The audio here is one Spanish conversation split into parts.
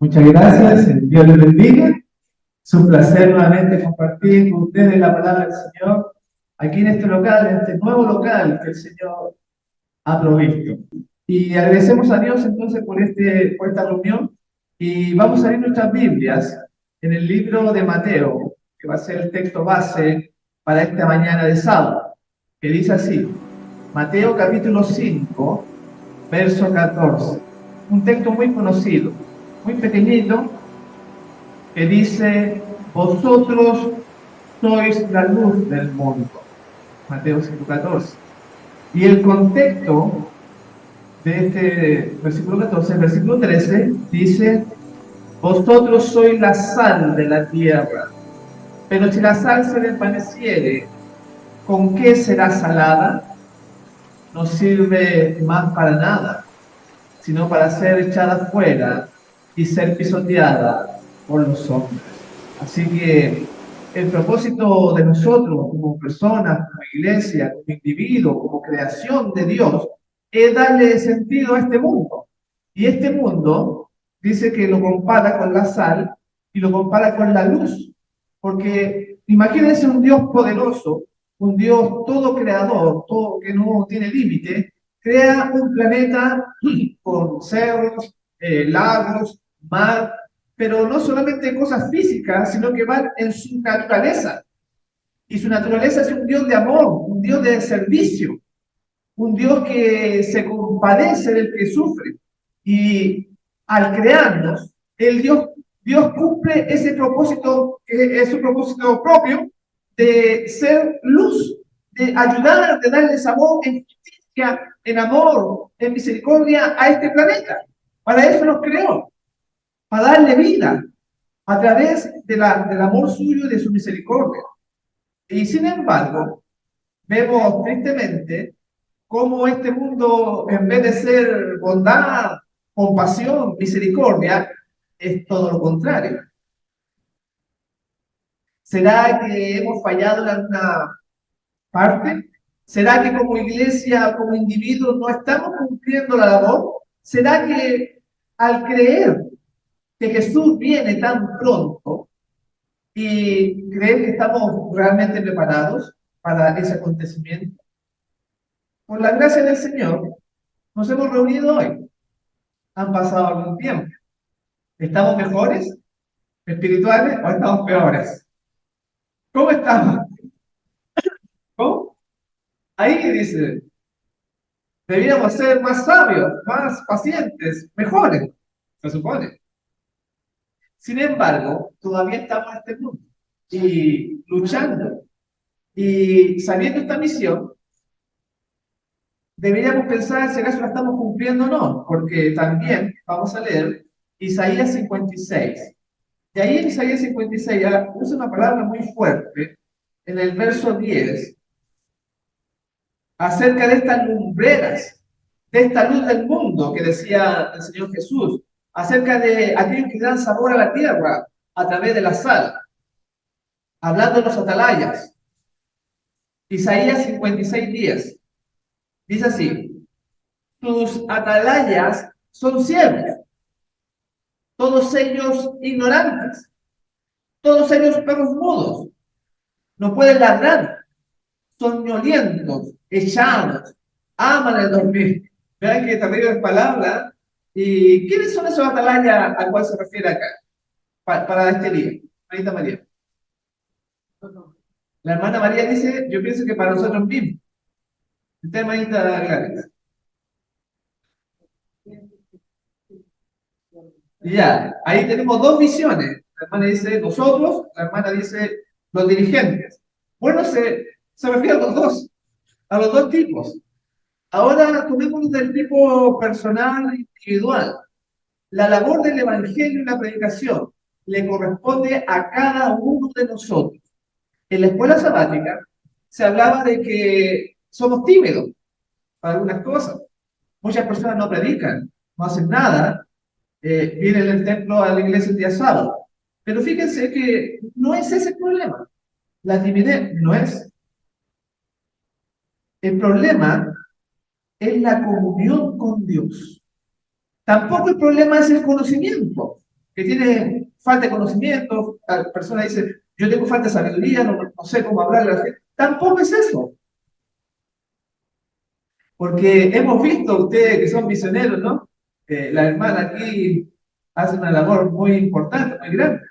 Muchas gracias, Dios les bendiga. Es un placer nuevamente compartir con ustedes la palabra del Señor aquí en este local, en este nuevo local que el Señor ha provisto. Y agradecemos a Dios entonces por esta reunión y vamos a abrir nuestras Biblias en el libro de Mateo, que va a ser el texto base para esta mañana de sábado, que dice así, Mateo capítulo 5, verso 14. Un texto muy conocido, muy pequeñito, que dice, vosotros sois la luz del mundo. Mateo 5:14. Y el contexto de este versículo 14, el versículo 13, dice, vosotros sois la sal de la tierra, pero si la sal se desvaneciere, ¿con qué será salada? No sirve más para nada, sino para ser echada fuera y ser pisoteada por los hombres. Así que el propósito de nosotros como personas, como iglesia, como individuos, como creación de Dios, es darle sentido a este mundo. Y este mundo dice que lo compara con la sal y lo compara con la luz. Porque imagínense un Dios poderoso, un Dios todo creador, todo que no tiene límite, crea un planeta con cerros, lagos, mar, pero no solamente cosas físicas, sino que van en su naturaleza. Y su naturaleza es un Dios de amor, un Dios de servicio, un Dios que se compadece del que sufre. Y al crearnos, Dios cumple ese propósito, que es su propósito propio, de ser luz, de ayudar, de darle sabor en justicia, en amor, en misericordia a este planeta. Para eso nos creó, para darle vida a través del amor suyo y de su misericordia. Y sin embargo, vemos tristemente cómo este mundo, en vez de ser bondad, compasión, misericordia, es todo lo contrario. ¿Será que hemos fallado en alguna parte? ¿Será que como iglesia, como individuos, no estamos cumpliendo la labor? ¿Será que al creer que Jesús viene tan pronto y creer que estamos realmente preparados para ese acontecimiento? Por la gracia del Señor, nos hemos reunido hoy. Han pasado algún tiempo. ¿Estamos mejores espirituales o estamos peores? ¿Cómo estamos? ¿Cómo? Ahí dice, deberíamos ser más sabios, más pacientes, mejores, se supone. Sin embargo, todavía estamos en este mundo y luchando y sabiendo esta misión, deberíamos pensar si acaso la estamos cumpliendo o no, porque también vamos a leer Isaías 56. Y ahí en Isaías 56 usa una palabra muy fuerte en el verso 10 acerca de estas lumbreras, de esta luz del mundo que decía el Señor Jesús, acerca de aquellos que dan sabor a la tierra a través de la sal, hablando de los atalayas. Isaías 56:10 dice así, tus atalayas son ciegos, todos ellos ignorantes, todos ellos perros mudos, no pueden ladrar, soñolientos, echados, aman el dormir. Vean que terrible palabra. ¿Y quiénes son esos atalayas al cual se refiere acá? Para este día. Marita María. La hermana María dice, yo pienso que para nosotros mismos. Usted, hermanita Gladys. Ya, ahí tenemos dos visiones. La hermana dice nosotros, la hermana dice los dirigentes. Bueno, se refiere a los dos tipos. Ahora tomemos del tipo personal, individual. La labor del evangelio y la predicación le corresponde a cada uno de nosotros. En la escuela sabática se hablaba de que somos tímidos para algunas cosas. Muchas personas no predican, no hacen nada, vienen al templo, a la iglesia el día sábado. Pero fíjense que no es ese el problema. La timidez no es. El problema es la comunión con Dios. Tampoco el problema es el conocimiento. que tiene falta de conocimiento, la persona dice, yo tengo falta de sabiduría, no sé cómo hablarle a la gente. Tampoco es eso. Porque hemos visto ustedes que son misioneros, ¿no? La hermana aquí hace una labor muy importante, muy grande.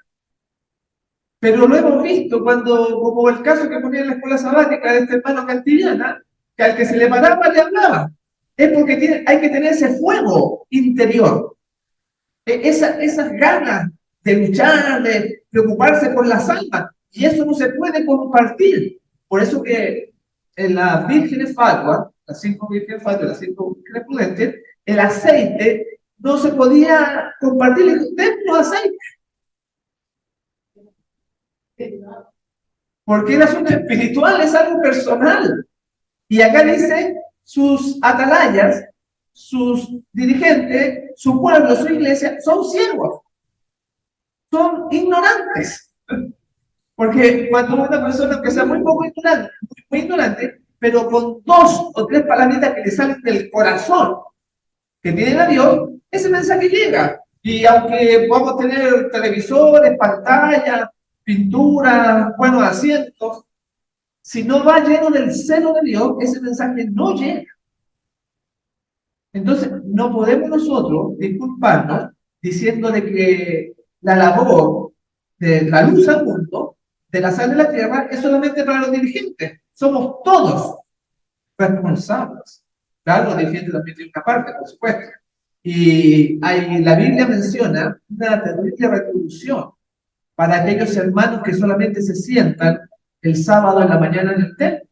Pero lo hemos visto cuando, como el caso que ponía en la escuela sabática de este hermano Cantillana, que al que se le paraba le hablaba. Es porque hay que tener ese fuego interior, esas ganas de luchar, de preocuparse por las almas. Y eso no se puede compartir. Por eso que en las vírgenes fatuas, las 5 vírgenes fatuas, las 5 vírgenes prudentes, el aceite no se podía compartir. Dentro aceite. Porque el asunto espiritual es algo personal. Y acá dice, sus atalayas, sus dirigentes, su pueblo, su iglesia, son ciegos, son ignorantes. Porque cuando una persona que sea muy poco ignorante, muy ignorante, pero con 2 o 3 palabritas que le salen del corazón, que tienen a Dios, ese mensaje llega. Y aunque podamos tener televisores, pantallas, pinturas, buenos asientos, si no va lleno del celo de Dios, ese mensaje no llega. Entonces, no podemos nosotros disculparnos diciendo de que la labor de la luz al mundo, de la sal de la tierra, es solamente para los dirigentes. Somos todos responsables. Claro, los dirigentes también tienen una parte, por supuesto. Y la Biblia menciona una terrible retribución para aquellos hermanos que solamente se sientan el sábado en la mañana en el templo,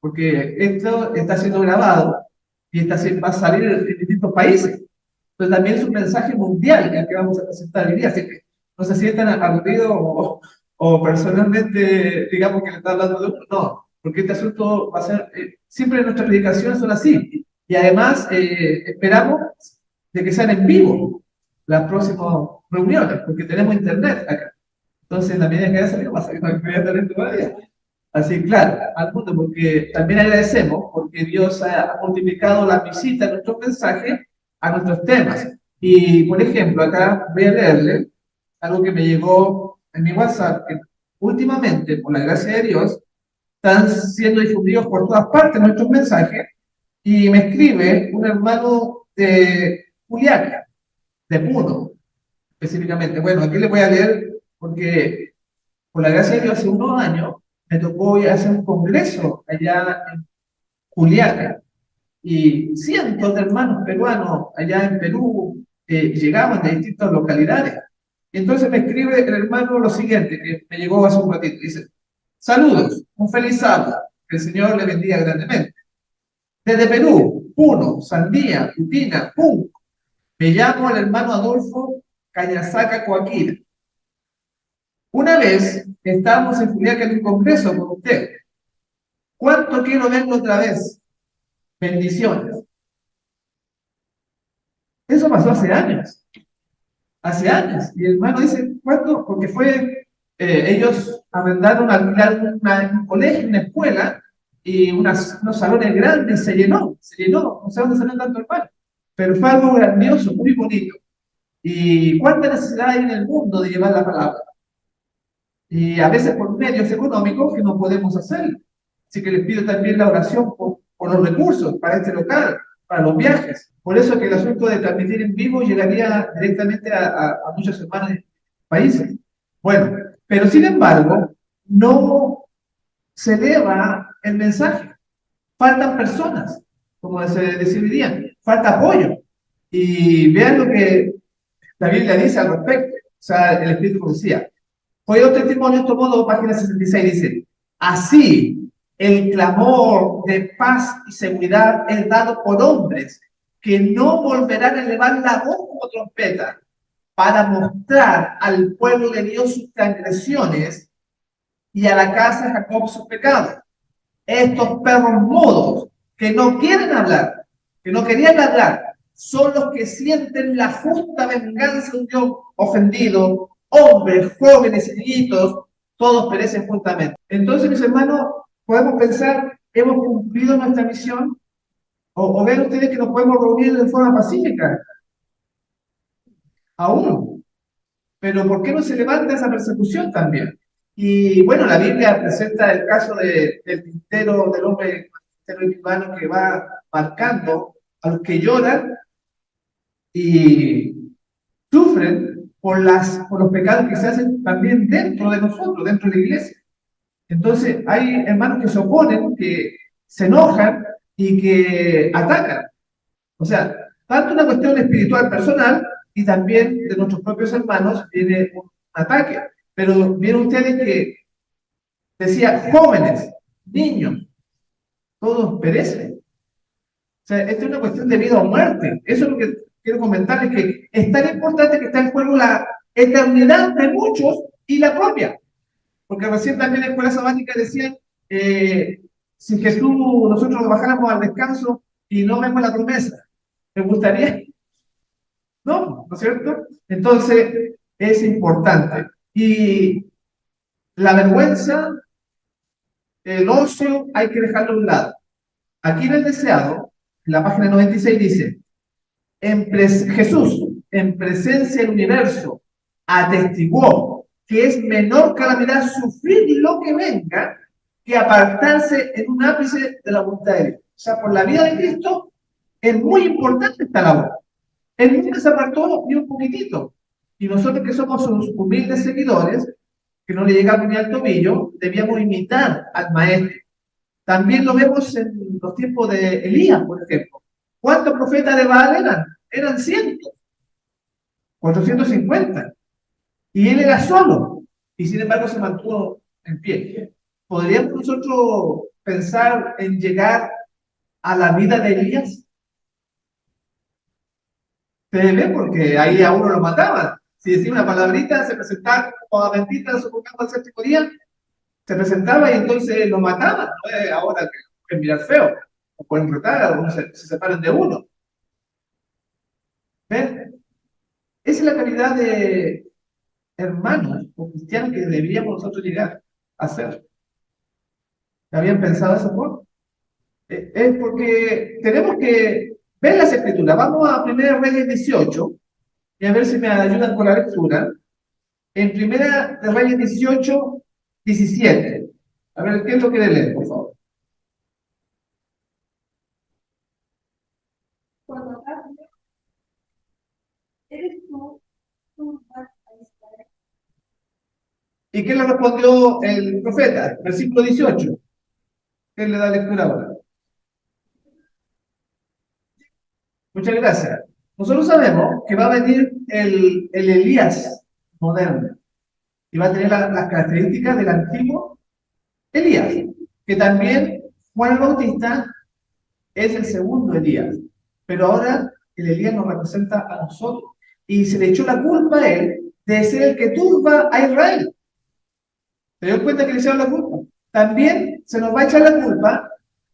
porque esto está siendo grabado y va a salir en distintos países. Entonces también es un mensaje mundial el que vamos a presentar hoy día, así que no se sientan aburridos o personalmente digamos que le está hablando de uno, no, porque este asunto va a ser, siempre nuestras predicaciones son así, y además esperamos de que sean en vivo las próximas reuniones, porque tenemos internet acá. Entonces, en la medida que haya salido, va a salir inmediatamente todavía. Así, claro, al mundo, porque también agradecemos, porque Dios ha multiplicado la visita a nuestros mensajes, a nuestros temas. Y, por ejemplo, acá voy a leerle algo que me llegó en mi WhatsApp, que últimamente, por la gracia de Dios, están siendo difundidos por todas partes nuestros mensajes, y me escribe un hermano de Juliaca, de Puno, específicamente. Bueno, aquí le voy a leer porque, por la gracia de Dios, hace unos años me tocó ir a hacer un congreso allá en Juliaca y cientos de hermanos peruanos allá en Perú llegaban de distintas localidades. Y entonces me escribe el hermano lo siguiente, que me llegó hace un ratito, dice, saludos, un feliz sábado, que el Señor le bendiga grandemente. Desde Perú, Puno, Sandía, Putina, Pum, me llamo el hermano Adolfo Cañasaca Coaquila. Una vez estábamos en Juliaca en un congreso con usted. ¿Cuánto quiero verlo otra vez? Bendiciones. Eso pasó hace años. Hace años. Y el hermano dice, ¿cuánto? Porque ellos arrendaron, alquilaron un colegio, una escuela, y unos salones grandes, se llenó, no sé dónde salió tanto hermano. Pero fue algo grandioso, muy bonito. ¿Y cuánta necesidad hay en el mundo de llevar la palabra? Y a veces por medios económicos que no podemos hacer. Así que les pido también la oración por los recursos para este local, para los viajes. Por eso que el asunto de transmitir en vivo llegaría directamente a muchos hermanos de países. Bueno, pero sin embargo, no se eleva el mensaje. Faltan personas, como se decidirían, falta apoyo. Y vean lo que la Biblia dice al respecto. O sea, el Espíritu decía, fue un testimonio, esto modo, página 66, dice, así el clamor de paz y seguridad es dado por hombres que no volverán a elevar la voz como trompeta para mostrar al pueblo de Dios sus transgresiones y a la casa de Jacob sus pecados. Estos perros mudos que no quieren hablar, que no querían hablar, son los que sienten la justa venganza de un Dios ofendido. Hombres, jóvenes y niñitos, todos perecen justamente. Entonces, mis hermanos, podemos pensar, ¿hemos cumplido nuestra misión? ¿O ven ustedes que nos podemos reunir de forma pacífica? Aún. Pero ¿por qué no se levanta esa persecución también? Y bueno, la Biblia presenta el caso del tintero, del hombre tintero hermano que va marcando a los que lloran y sufren por los pecados que se hacen también dentro de nosotros, dentro de la iglesia. Entonces, hay hermanos que se oponen, que se enojan y que atacan. O sea, tanto una cuestión espiritual personal y también de nuestros propios hermanos viene un ataque. Pero vieron ustedes que decía jóvenes, niños, todos perecen. O sea, esta es una cuestión de vida o muerte. Eso es lo que quiero comentarles, que es tan importante que está en juego la eternidad de muchos y la propia. Porque recién también en la escuela sabática decían, si Jesús, nosotros bajáramos al descanso y no vemos la promesa, ¿me gustaría? No, ¿no es cierto? Entonces, es importante. Y la vergüenza, el ocio, hay que dejarlo a un lado. Aquí en el deseado, en la página 96 dice, Jesús, en presencia del universo, atestiguó que es menor calamidad sufrir lo que venga que apartarse en un ápice de la voluntad de Dios. O sea, por la vida de Cristo es muy importante esta labor. Él nunca se apartó ni un poquitito. Y nosotros que somos sus humildes seguidores, que no le llegamos ni al tobillo, debíamos imitar al maestro. También lo vemos en los tiempos de Elías, por ejemplo. ¿Cuántos profetas de Baal eran? Eran cientos, 450. Y él era solo. Y sin embargo se mantuvo en pie. ¿Podríamos nosotros pensar en llegar a la vida de Elías? Se ve porque ahí a uno lo mataban. Si decía una palabrita, se presentaba como a bendita, supongamos al séptimo día, se presentaba y entonces lo mataban. No es ahora que pueden mirar feo, o pueden retar, algunos se separan de uno. ¿Ven? Esa es la calidad de hermanos o cristianos que deberíamos nosotros llegar a ser. ¿Habían pensado eso, por? Es porque tenemos que ver las escrituras. Vamos a 1 Reyes 18 y a ver si me ayudan con la lectura. En 1 Reyes 18, 17. A ver, ¿quién lo quiere leer, por favor? Cuando cambie, eres tú vas a estar. ¿Y qué le respondió el profeta? Versículo 18. ¿Quién le da lectura ahora? Muchas gracias. Nosotros sabemos que va a venir el Elías moderno y va a tener las características del antiguo Elías, que también Juan el Bautista es el segundo Elías, pero ahora el Elías nos representa a nosotros y se le echó la culpa a él de ser el que turba a Israel. ¿Te das cuenta que le echaron la culpa? También se nos va a echar la culpa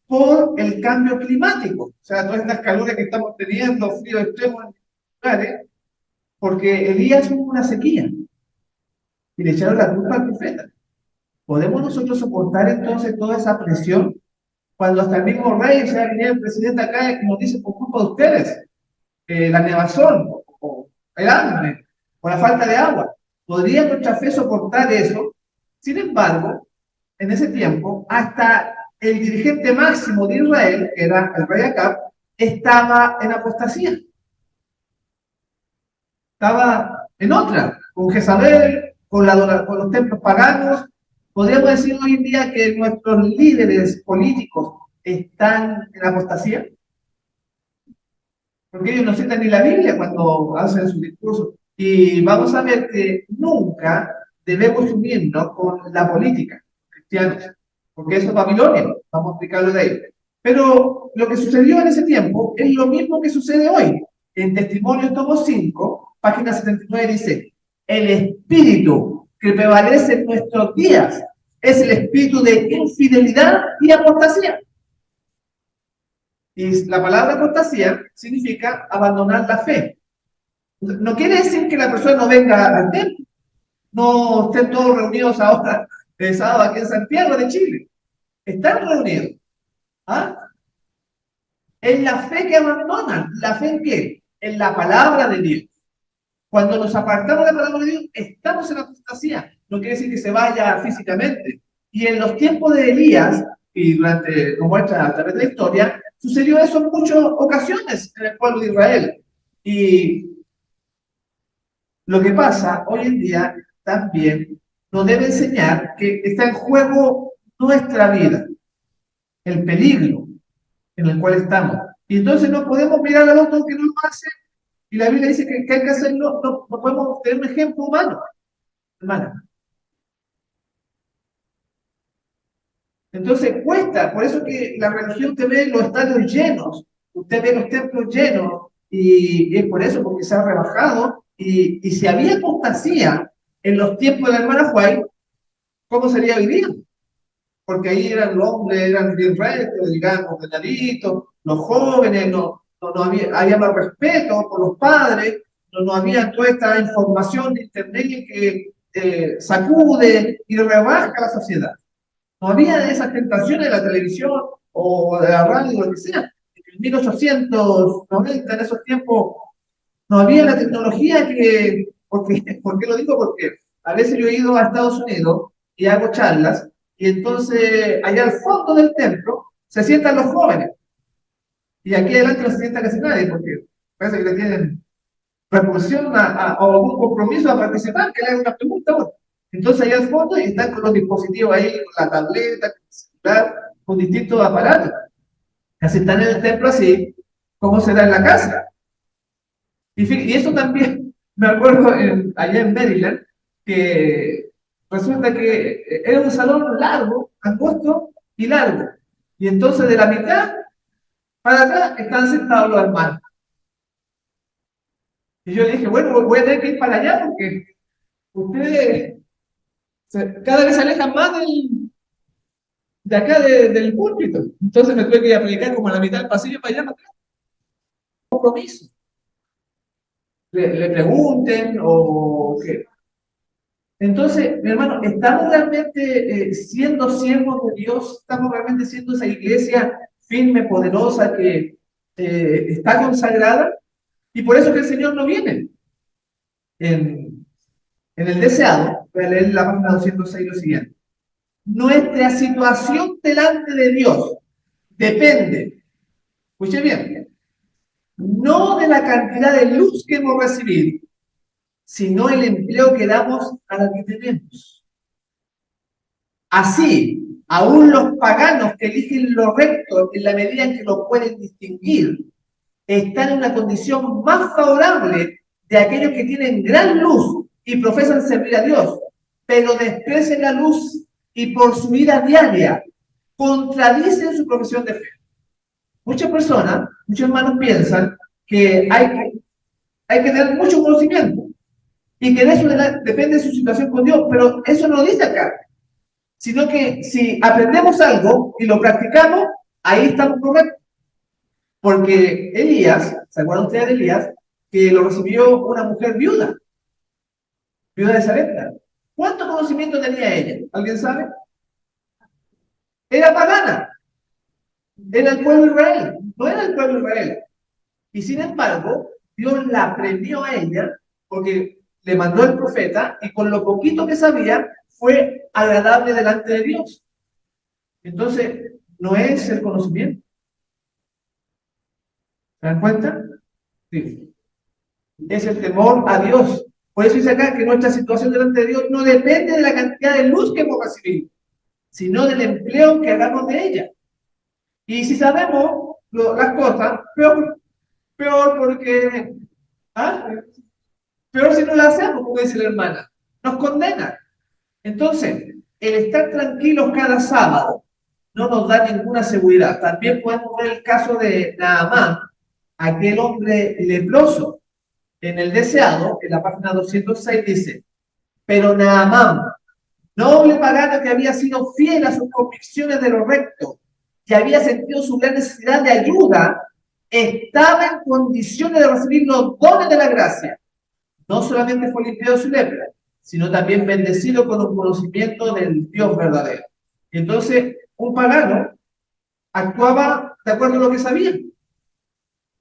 por el cambio climático, o sea, todas estas calores que estamos teniendo, frío extremo en lugares, porque Elías hubo una sequía y le echaron la culpa al profeta. ¿Podemos nosotros soportar entonces toda esa presión cuando hasta el mismo rey, o sea, viene el presidente acá y nos dice por culpa de ustedes, la nevazón, o el hambre, o la falta de agua? ¿Podría nuestra fe soportar eso? Sin embargo, en ese tiempo, hasta el dirigente máximo de Israel, que era el rey Acab, estaba en apostasía. Estaba en otra, con Jezabel, con los templos paganos. Podríamos decir hoy en día que nuestros líderes políticos están en apostasía, porque ellos no citan ni la Biblia cuando hacen sus discursos. Y vamos a ver que nunca debemos unirnos con la política, cristianos, porque eso es Babilonia, vamos a explicarlo de ahí. Pero lo que sucedió en ese tiempo es lo mismo que sucede hoy. En Testimonio tomo 5, página 79 dice, el espíritu que prevalece en nuestros días es el espíritu de infidelidad y apostasía. Y la palabra apostasía significa abandonar la fe. No quiere decir que la persona no venga al templo, no estén todos reunidos ahora el sábado aquí en Santiago de Chile. Están reunidos. ¿Ah? Es la fe que abandonan. ¿La fe en qué? En la palabra de Dios. Cuando nos apartamos de la palabra de Dios, estamos en la apostasía. No quiere decir que se vaya físicamente. Y en los tiempos de Elías, y durante, como a través de la historia, sucedió eso en muchas ocasiones en el pueblo de Israel. Y lo que pasa hoy en día también nos debe enseñar que está en juego nuestra vida, el peligro en el cual estamos. Y entonces no podemos mirar al otro que no lo hace, y la Biblia dice que hay que hacerlo, no podemos tener un ejemplo humano, hermana. Entonces cuesta, por eso que la religión te ve los estadios llenos, usted ve los templos llenos, y es por eso, porque se ha rebajado, y si había apostasía en los tiempos de la hermana White, ¿cómo sería hoy día? Porque ahí eran los hombres, eran bien rectos, llegaban ordenaditos, los jóvenes, no había más respeto por los padres, no había toda esta información de internet que sacude y rebaja la sociedad. No había esas tentaciones de la televisión o de la radio o lo que sea. En 1890, en esos tiempos, no había la tecnología que... ¿Por qué lo digo? Porque a veces yo he ido a Estados Unidos y hago charlas, y entonces allá al fondo del templo se sientan los jóvenes. Y aquí adelante no se sienta casi nadie, porque parece que le tienen repulsión o algún compromiso a participar, que le hagan una pregunta. Bueno, entonces allá al fondo están con los dispositivos ahí, con la tableta, con el celular, con distintos aparatos. Casi están en el templo así, como se da en la casa. Y eso también, me acuerdo allá en Maryland, que resulta que era un salón largo, angosto y largo. Y entonces de la mitad para atrás están sentados los hermanos. Y yo le dije, bueno, voy a tener que ir para allá porque ustedes cada vez se alejan más de acá del púlpito. Entonces me tuve que ir a predicar como a la mitad del pasillo para allá, para atrás. Compromiso. Le pregunten o qué. Entonces, mi hermano, ¿estamos realmente siendo siervos de Dios? ¿Estamos realmente siendo esa iglesia firme, poderosa, que está consagrada? Y por eso que el Señor no viene. En el deseado, voy a leer la página 206 lo siguiente. Nuestra situación delante de Dios depende, escuche bien, no de la cantidad de luz que hemos recibido, sino el empleo que damos a la que tenemos. Así, aún los paganos que eligen lo recto en la medida en que lo pueden distinguir, están en una condición más favorable de aquellos que tienen gran luz y profesan servir a Dios, pero desprecian la luz y por su vida diaria contradicen su profesión de fe. Muchas personas, muchos hermanos piensan que hay que tener mucho conocimiento y que de eso depende su situación con Dios, pero eso no lo dice acá, sino que si aprendemos algo y lo practicamos, ahí estamos correctos. Porque Elías, ¿se acuerdan ustedes de Elías? Que lo recibió una mujer viuda de Sarepta. ¿Cuánto conocimiento tenía ella? ¿Alguien sabe? Era pagana. Era el pueblo de Israel. No era el pueblo de Israel. Y sin embargo, Dios la premió a ella porque le mandó el profeta y con lo poquito que sabía fue agradable delante de Dios. Entonces, no es el conocimiento. ¿Se dan cuenta? Sí. Es el temor a Dios. Por eso dice acá que nuestra situación delante de Dios no depende de la cantidad de luz que hemos recibido, sino del empleo que hagamos de ella. Y si sabemos las cosas, peor porque, ¿ah? Peor si no las hacemos, como dice la hermana, nos condena. Entonces, el estar tranquilos cada sábado no nos da ninguna seguridad. También podemos ver el caso de Naamán, aquel hombre leproso. En el deseado, en la página 206 dice, pero Naamán, noble pagano que había sido fiel a sus convicciones de lo recto, que había sentido su gran necesidad de ayuda, estaba en condiciones de recibir los dones de la gracia. No solamente fue limpiado de su lepra, sino también bendecido con un conocimiento del Dios verdadero. Entonces, un pagano actuaba de acuerdo a lo que sabía.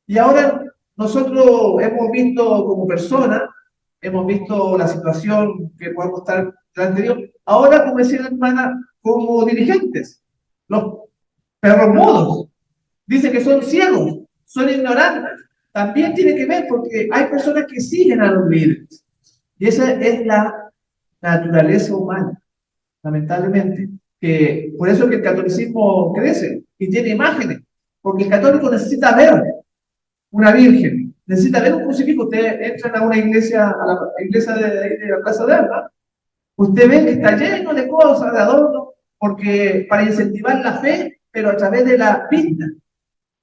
Y ahora nosotros hemos visto como personas hemos visto la situación que podemos estar delante de Dios. Ahora, como decía la hermana, como dirigentes, los perros mudos, dice que son ciegos, son ignorantes. También tiene que ver porque hay personas que siguen a los líderes. Y esa es la naturaleza humana, lamentablemente. Que por eso es que el catolicismo crece y tiene imágenes, porque el católico necesita ver una virgen, necesita ver un crucifijo. Ustedes entran a una iglesia, a la iglesia de la Plaza de Armas, usted ve que está lleno de cosas, de adornos, porque para incentivar la fe, pero a través de la vista.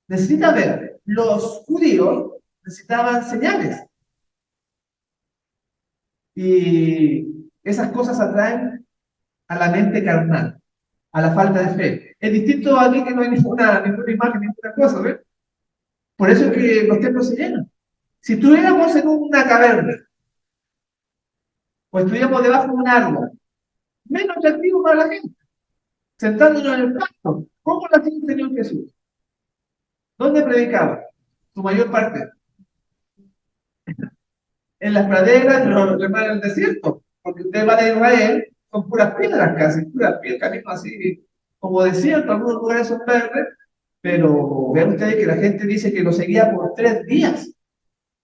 Necesita ver. Los judíos necesitaban señales. Y esas cosas atraen a la mente carnal, a la falta de fe. Es distinto aquí que no hay ninguna imagen, ninguna cosa, ¿ves? Por eso es que los templos se llenan. Si estuviéramos en una caverna, o estuviéramos debajo de un árbol, menos atractivo para la gente, sentándonos en el pasto, ¿cómo lo hacía el Señor Jesús? ¿Dónde predicaba? Su mayor parte. En las praderas, en el desierto, porque usted va a Israel, son puras piedras casi, puras piedras, camino así como desierto, algunos lugares son verdes, pero vean ustedes que la gente dice que lo seguía por 3 días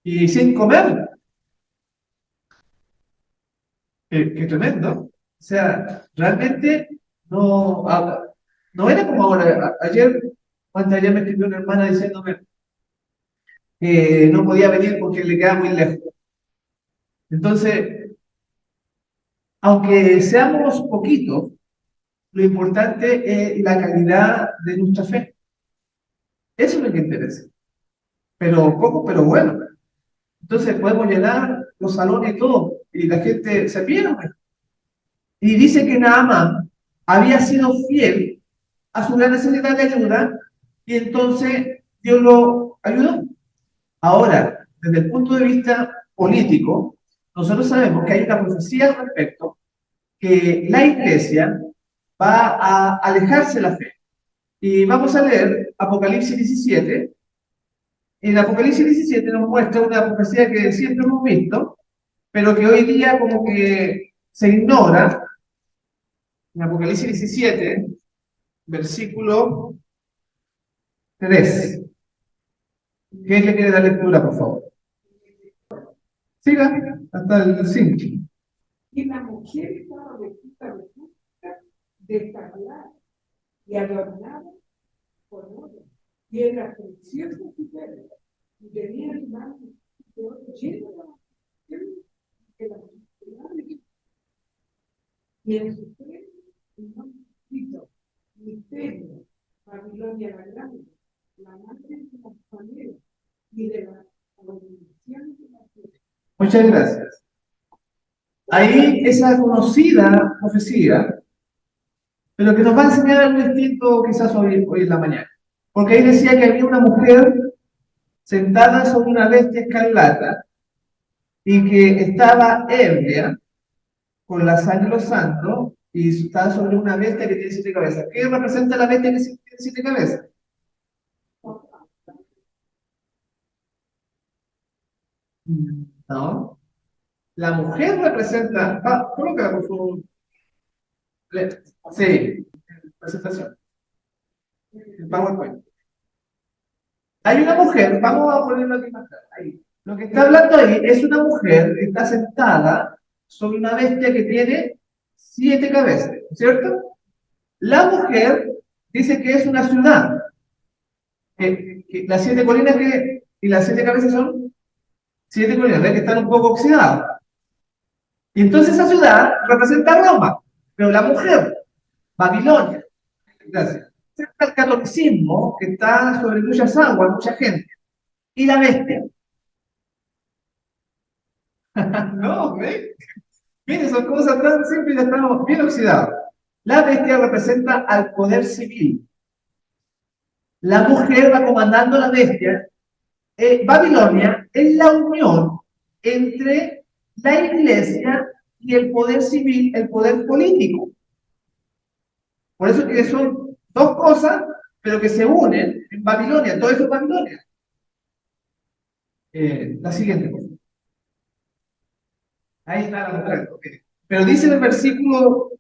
y sin comer. Qué tremendo. O sea, realmente no, no era como ahora. Ayer, antes de ayer me escribió una hermana diciéndome que no podía venir porque le quedaba muy lejos. Entonces, aunque seamos poquitos, lo importante es la calidad de nuestra fe. Eso es lo que interesa. Pero poco, pero bueno. Entonces podemos llenar los salones y todo, y la gente se pierde. Y dice que Naamán había sido fiel a su gran necesidad de ayuda, y entonces Dios lo ayudó. Ahora, desde el punto de vista político, nosotros sabemos que hay una profecía al respecto, que la iglesia va a alejarse de la fe. Y vamos a leer Apocalipsis 17. En Apocalipsis 17 nos muestra una profecía que siempre hemos visto, pero que hoy día como que se ignora. En Apocalipsis 17, versículo 3. ¿Quién le quiere dar lectura, por favor? Siga hasta el 5. Y la mujer estaba vestida de túnica destacada y adornada con oro, y era preciosa su pelo, y tenía en mano de oro lleno de la mujer, y en su frente un nombre escrito: Misterio, Babilonia la Grande, la madre de las paneras y de las abominaciones de la tierra. Muchas gracias. Ahí esa conocida profecía, pero que nos va a enseñar algo distinto quizás hoy en la mañana. Porque ahí decía que había una mujer sentada sobre una bestia escarlata y que estaba ebria con la sangre de los santos y estaba sobre una bestia que tiene 7 cabezas. ¿Qué representa la bestia que tiene 7 cabezas? No. La mujer representa. Colócala por favor. Sí, presentación. El PowerPoint. Hay una mujer, vamos a ponerlo aquí más claro. Ahí. Lo que está hablando ahí es una mujer que está sentada sobre una bestia que tiene 7 cabezas, ¿cierto? La mujer dice que es una ciudad. Que las 7 colinas y las 7 cabezas son 7 colinas, ¿ves? Que están un poco oxidadas. Y entonces esa ciudad representa a Roma, pero la mujer, Babilonia. Gracias. Está el catolicismo, que está sobre muchas aguas, mucha gente. Y la bestia. No, ¿ves? Miren, son cosas tan simples y ya estamos bien oxidados. La bestia representa al poder civil. La mujer va comandando la bestia. Babilonia es la unión entre la iglesia y el poder civil, el poder político. Por eso que son dos cosas, pero que se unen en Babilonia. Todo eso es Babilonia. La siguiente cosa. Ahí está la mujer. Ok. Pero dice en el versículo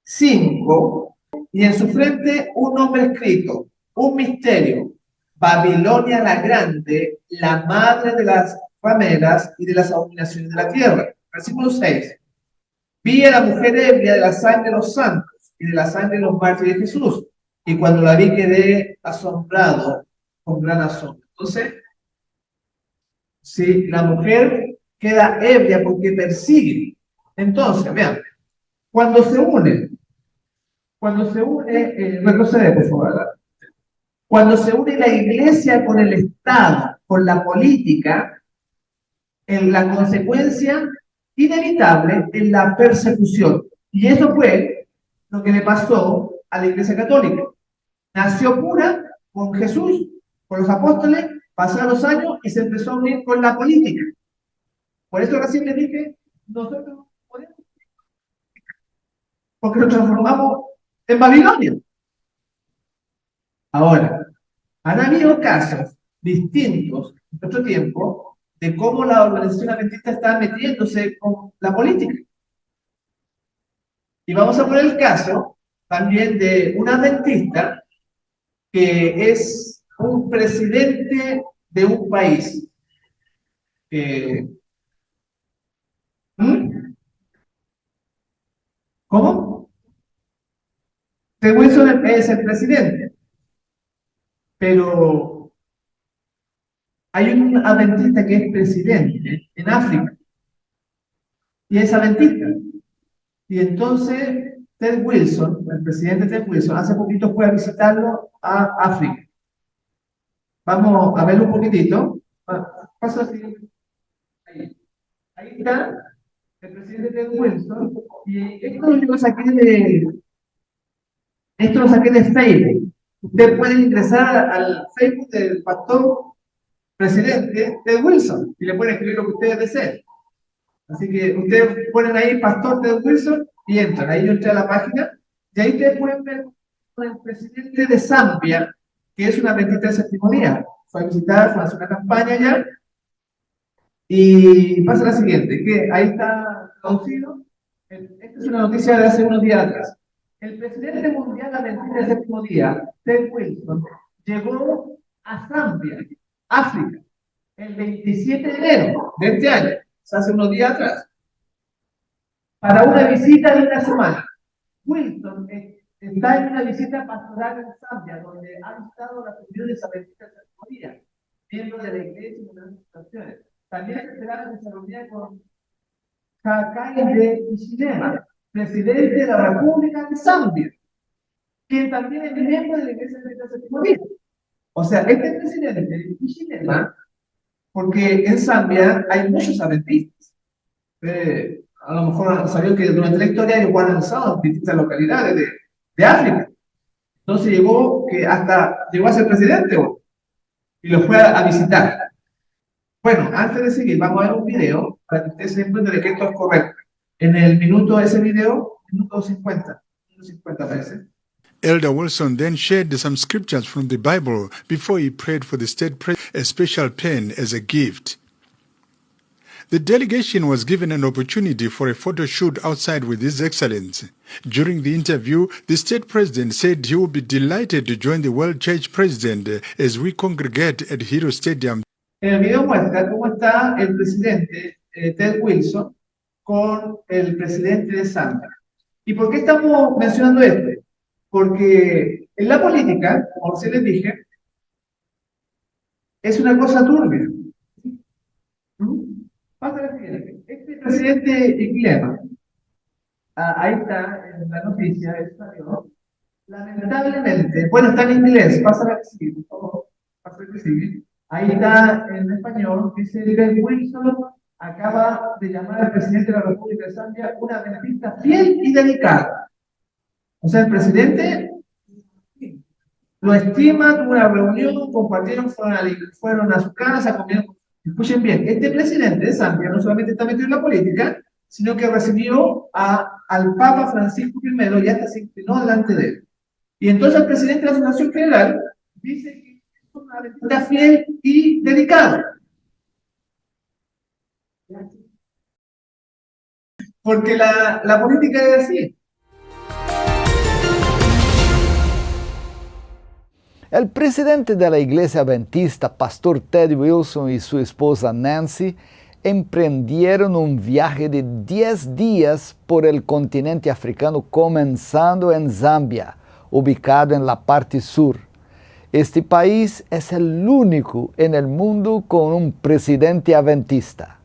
5, y en su frente un nombre escrito, un misterio, Babilonia la grande, la madre de las rameras y de las abominaciones de la tierra. Versículo 6. Vi a la mujer ebria de la sangre de los santos y de la sangre de los mártires de Jesús. Y cuando la vi quedé asombrado con gran asombro. Entonces, si la mujer queda ebria porque persigue, entonces, vean, cuando se une, retrocede por favor, cuando se une la iglesia con el Estado, con la política, en la consecuencia inevitable es la persecución. Y eso fue lo que le pasó a la iglesia católica. Nació pura con Jesús, con los apóstoles, pasaron los años y se empezó a unir con la política. Por eso recién les dije, nosotros podemos, porque nos transformamos en Babilonia. Ahora, han habido casos distintos en nuestro tiempo de cómo la organización adventista está metiéndose con la política. Y vamos a poner el caso también de un adventista que es un presidente de un país. ¿Mm? ¿Cómo? Ted Wilson es el presidente, pero hay un adventista que es presidente en África y es adventista. Y entonces Ted Wilson, el presidente Ted Wilson, hace poquito fue a visitarlo a África. Vamos a verlo un poquitito. Pasa así. Ahí está el presidente Ted Wilson. Y esto lo saqué de Facebook. Usted puede ingresar al Facebook del pastor presidente Ted Wilson y le pueden escribir lo que ustedes deseen. Así que ustedes ponen ahí pastor Ted Wilson y entran. Ahí yo entré a la página y ahí ustedes pueden ver el presidente de Zambia, que es una adventista del séptimo día. Fue a visitar, fue a hacer una campaña allá. Y pasa la siguiente, que ahí está traducido. Esta es una noticia de hace unos días atrás. El presidente mundial adventista del séptimo día, Ted Wilson, llegó a Zambia, África, el 27 de enero de este año, hace unos días atrás, para una visita de una semana. Wilson está en una visita pastoral en Zambia, donde han estado las comunidades adventistas del séptimo día, miembros de la iglesia y de las instituciones. También se esperaba que se reuniera con Hakainde Hichilema, presidente de la República de Zambia, quien también es miembro de la iglesia del séptimo día. O sea, este presidente Hichilema, porque en Zambia hay muchos adventistas. A lo mejor sabido que durante la historia ellos han lanzado en distintas localidades de África. Entonces llegó a ser presidente y lo fue a visitar. Bueno, antes de seguir, vamos a ver un video para que ustedes se den cuenta de que esto es correcto. En el minuto de ese video, minuto 50 parece. Elder Wilson then shared some scriptures from the Bible before he prayed for the state president, a special pen as a gift. The delegation was given an opportunity for a photo shoot outside with His Excellency. During the interview, the state president said he would be delighted to join the World Church President as we congregate at Hero Stadium. En el video muestra cómo está el presidente Ted Wilson con el presidente de Zambia. ¿Y por qué estamos mencionando esto? Porque en la política, como se les dije, es una cosa turbia. Pasa la siguiente. Este presidente Hichilema, ahí está en la noticia, español, lamentablemente, bueno, está en inglés, pasa la que sigue, por favor, pasa la que sigue. Ahí está en español, dice Ted Wilson acaba de llamar al presidente de la República de Zambia una adventista fiel y dedicada. O sea, el presidente lo estima, tuvo una reunión, compartieron, fueron a su casa, comieron. Escuchen bien, este presidente de Zambia no solamente está metido en la política, sino que recibió al Papa Francisco I y hasta se inclinó delante de él. Y entonces el presidente de la Asociación General dice que es una adventista fiel y dedicada. porque la política es así. El presidente de la Iglesia Adventista, Pastor Ted Wilson, y su esposa Nancy emprendieron un viaje de 10 días por el continente africano, comenzando en Zambia, ubicado en la parte sur. Este país es el único en el mundo con un presidente adventista.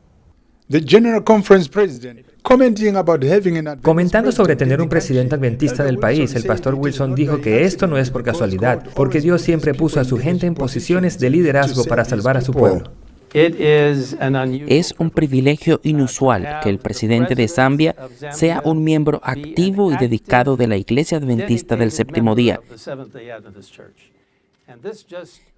The General Conference President, commenting about having an Adventist Comentando sobre president tener in un the presidente country, adventista del Elder país, Wilson el pastor said it is Wilson not dijo by que esto no es accident por because casualidad, God porque always Dios puts siempre his puso a su people in gente en these posiciones de positions liderazgo to para save his salvar a su people. pueblo. Es un privilegio inusual que el presidente de Zambia sea un miembro activo y dedicado de la Iglesia Adventista del Séptimo Día.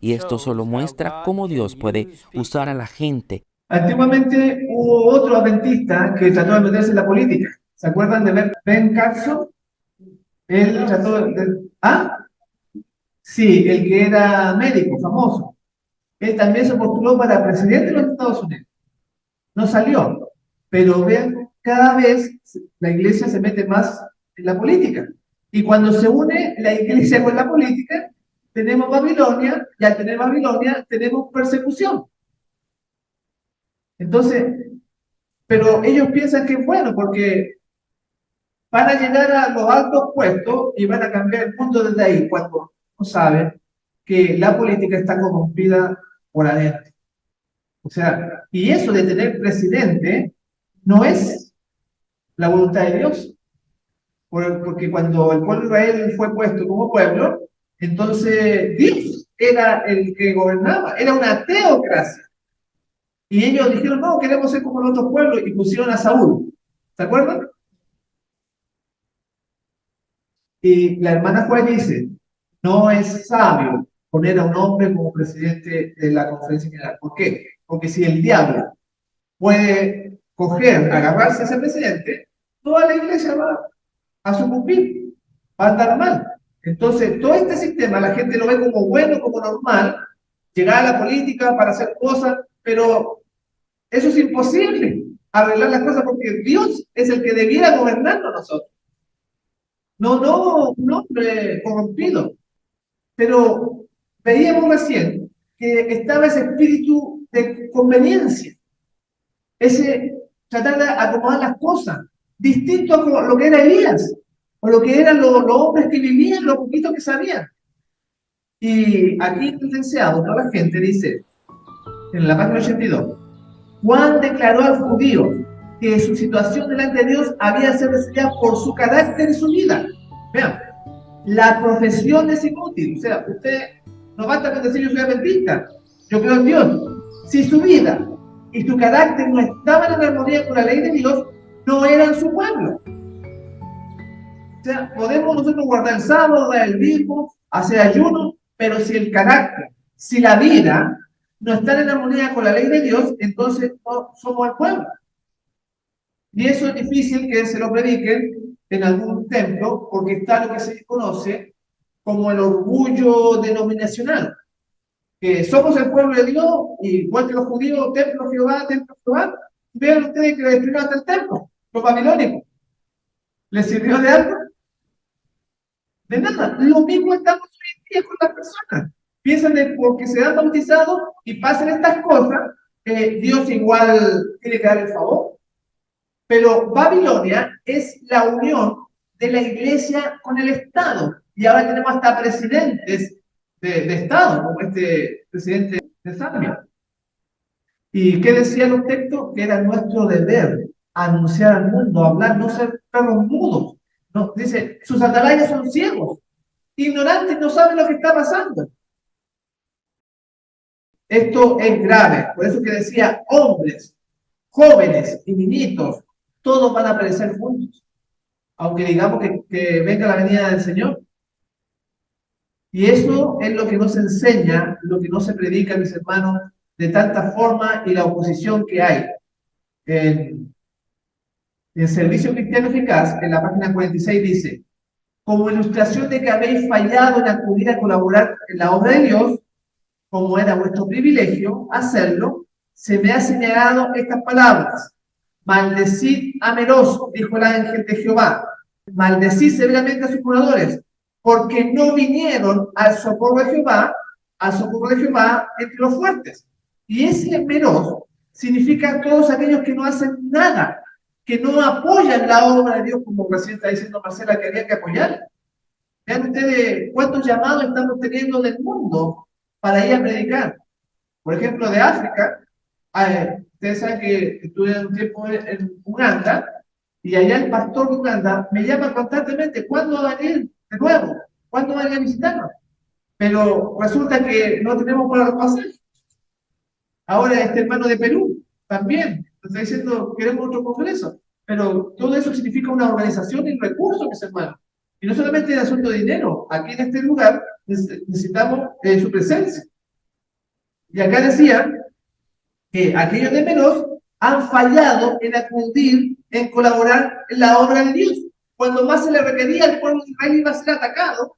Y esto solo muestra cómo Dios puede usar a la gente. Antiguamente hubo otro adventista que trató de meterse en la política. ¿Se acuerdan de Ben Carson? Él trató de... ¿Ah? Sí, el que era médico, famoso. Él también se postuló para presidente de los Estados Unidos. No salió. Pero vean, cada vez la iglesia se mete más en la política. Y cuando se une la iglesia con la política, tenemos Babilonia, y al tener Babilonia tenemos persecución. Entonces, pero ellos piensan que es bueno porque van a llegar a los altos puestos y van a cambiar el mundo desde ahí, cuando no saben que la política está corrompida por adentro. O sea, y eso de tener presidente no es la voluntad de Dios, porque cuando el pueblo de Israel fue puesto como pueblo, entonces Dios era el que gobernaba, era una teocracia. Y ellos dijeron, no, queremos ser como los otros pueblos, y pusieron a Saúl. ¿Se acuerdan? Y la hermana Juan dice, no es sabio poner a un hombre como presidente de la conferencia general. ¿Por qué? Porque si el diablo puede agarrarse a ese presidente, toda la iglesia va a sucumbir, va a andar mal. Entonces, todo este sistema, la gente lo ve como bueno, como normal, llegar a la política para hacer cosas, pero eso es imposible, arreglar las cosas, porque Dios es el que debiera gobernarnos a nosotros. No un hombre corrompido. Pero veíamos recién que estaba ese espíritu de conveniencia, ese tratar de acomodar las cosas, distinto a lo que era Elías, o lo que eran los hombres que vivían, lo poquito que sabían. Y aquí, licenciado, toda la gente dice, en la página 82, Juan declaró al judío que su situación delante de Dios había sido decidida por su carácter y su vida. Vean, la profesión es inútil. O sea, usted no basta con decir yo soy adventista, yo creo en Dios. Si su vida y su carácter no estaban en armonía con la ley de Dios, no eran su pueblo. O sea, podemos nosotros guardar el sábado, dar el diezmo, hacer ayuno, pero si el carácter, si la vida no están en armonía con la ley de Dios, entonces no somos el pueblo. Y eso es difícil que se lo prediquen en algún templo, porque está lo que se conoce como el orgullo denominacional, que somos el pueblo de Dios, y igual que los judíos, templo Jehová, vean ustedes que le destruyeron hasta el templo, los babilónicos. ¿Les sirvió de algo? De nada. Lo mismo estamos hoy en día con las personas. Piensan que porque se dan bautizados y pasan estas cosas, Dios igual tiene que dar el favor. Pero Babilonia es la unión de la iglesia con el Estado. Y ahora tenemos hasta presidentes de Estado, como este presidente de Zambia. ¿Y qué decían los textos? Que era nuestro deber anunciar al mundo, hablar, no ser perros mudos. No, dice, sus atalayas son ciegos, ignorantes, no saben lo que está pasando. Esto es grave, por eso que decía, hombres, jóvenes y niñitos, todos van a perecer juntos, aunque digamos que venga la venida del Señor. Y eso es lo que no se enseña, lo que no se predica, mis hermanos, de tanta forma, y la oposición que hay. En Servicio Cristiano Eficaz, en la página 46 dice, como ilustración de que habéis fallado en acudir a colaborar en la obra de Dios, como era vuestro privilegio hacerlo, se me ha señalado estas palabras. Maldecid a Meroz, dijo el ángel de Jehová. Maldecid severamente a sus moradores, porque no vinieron al socorro de Jehová entre los fuertes. Y ese Meroz significa todos aquellos que no hacen nada, que no apoyan la obra de Dios, como recién está diciendo Marcela, que había que apoyar. Vean ustedes cuántos llamados estamos teniendo del mundo para ir a predicar. Por ejemplo, de África, ustedes saben que estuve un tiempo en Uganda, y allá el pastor de Uganda me llama constantemente, ¿cuándo va a venir de nuevo? ¿Cuándo va a venir a visitarnos? Pero resulta que no tenemos para los pasajes. Ahora este hermano de Perú también nos está diciendo, queremos otro congreso. Pero todo eso significa una organización y recursos, mis hermanos. Y no solamente el asunto de dinero. Aquí en este lugar necesitamos su presencia. Y acá decían que aquellos de Meroz han fallado en acudir, en colaborar en la obra de Dios. Cuando más se le requería, el pueblo de Israel iba a ser atacado,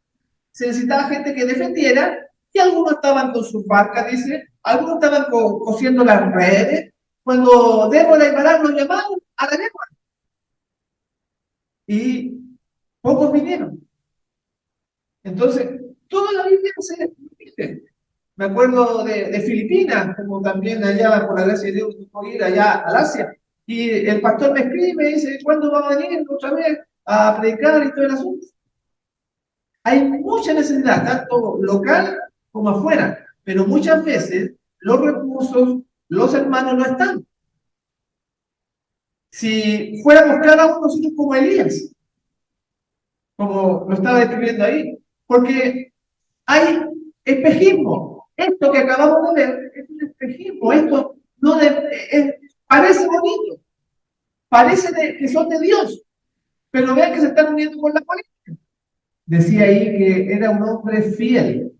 se necesitaba gente que defendiera, y algunos estaban con sus barcas, dice, algunos estaban cosiendo las redes. Cuando Débora y Barak los llamaron a la guerra, y pocos vinieron. Entonces, toda la Biblia se repite. Me acuerdo de Filipinas, como también allá, por la gracia de Dios, me tocó ir allá al Asia. Y el pastor me escribe y me dice, ¿cuándo va a venir otra vez a predicar y todo el asunto? Hay mucha necesidad, tanto local como afuera, pero muchas veces los recursos, los hermanos no están. Si fuéramos cada uno nosotros como Elías, como lo estaba describiendo ahí, porque hay espejismo. Esto que acabamos de ver es un espejismo. Esto no parece bonito, parece que son de Dios, pero vean que se están uniendo con la política. Decía ahí que era un hombre fiel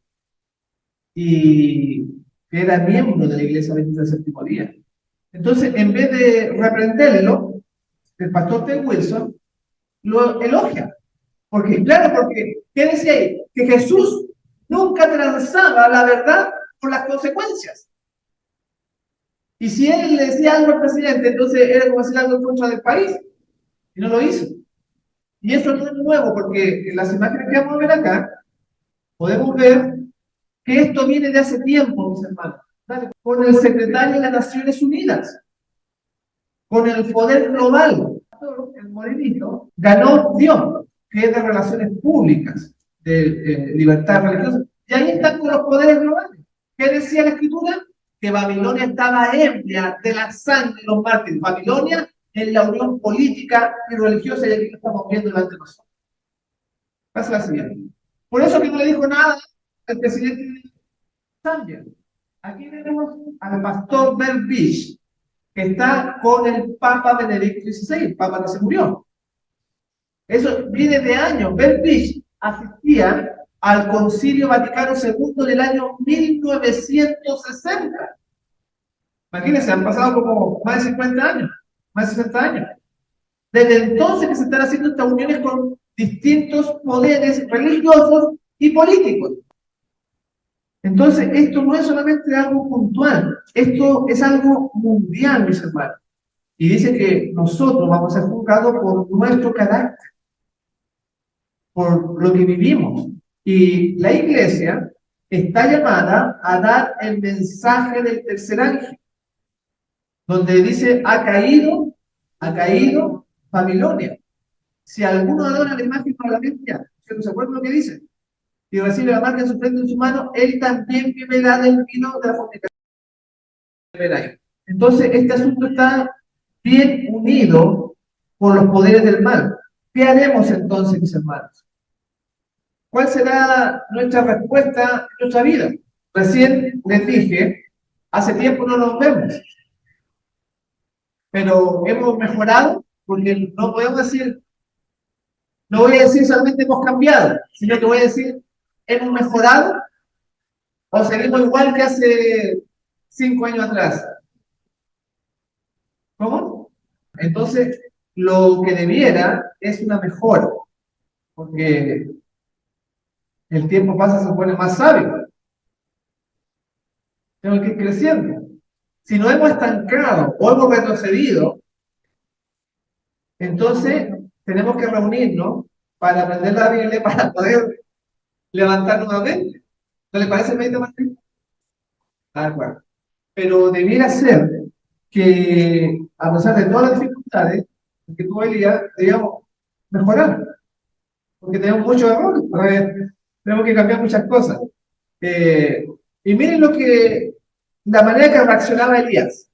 y que era miembro de la Iglesia Adventista del Séptimo Día. Entonces, en vez de reprenderlo, el pastor Ted Wilson lo elogia. Porque, claro, porque, ¿qué decía ahí? Que Jesús nunca transaba la verdad por las consecuencias. Y si él le decía algo al presidente, entonces era como decir algo en contra del país. Y no lo hizo. Y eso no es nuevo, porque en las imágenes que vamos a ver acá, podemos ver que esto viene de hace tiempo, mis hermanos. Con el secretario de las Naciones Unidas, con el poder global. El morenito ganó Dios, que es de relaciones públicas, de libertad religiosa. Y ahí están con los poderes globales. ¿Qué decía la Escritura? Que Babilonia estaba ebria de la sangre de los mártires. Babilonia en la unión política y religiosa, y aquí lo estamos viendo delante de nosotros. Pasa la siguiente. Por eso que no le dijo nada al presidente de Zambia. Aquí tenemos al pastor Berbich, que está con el Papa Benedicto XVI, el Papa que se murió. Eso viene de años. Berbich asistía al Concilio Vaticano II del año 1960. Imagínense, han pasado como más de 50 años, más de 60 años. Desde entonces que se están haciendo estas uniones con distintos poderes religiosos y políticos. Entonces, esto no es solamente algo puntual, esto es algo mundial, mis hermanos. Y dice que nosotros vamos a ser juzgados por nuestro carácter, por lo que vivimos. Y la iglesia está llamada a dar el mensaje del tercer ángel, donde dice, ha caído Babilonia. Si alguno adora la imagen para la bestia, ¿se acuerdan lo que dice? Y recibe la marca en su frente en su mano, él también beberá del vino de la fornicación. Entonces, este asunto está bien unido por los poderes del mal. ¿Qué haremos entonces, mis hermanos? ¿Cuál será nuestra respuesta en nuestra vida? Recién les dije, hace tiempo no nos vemos, pero hemos mejorado, porque no podemos decir, no voy a decir solamente hemos cambiado, sino que voy a decir, hemos mejorado o seguimos igual que hace 5 años atrás. ¿Cómo? Entonces, lo que debiera es una mejora, porque el tiempo pasa, se pone más sabio. Tenemos que ir creciendo. Si nos hemos estancado o hemos retrocedido, Entonces, tenemos que reunirnos para aprender la Biblia para poder levantar nuevamente. ¿No le parece, Medita Martín? Ah, bueno. Pero debiera ser que, a pesar de todas las dificultades que tuvo Elías, debíamos mejorar, porque tenemos muchos errores, tenemos que cambiar muchas cosas. Y miren la manera que reaccionaba Elías.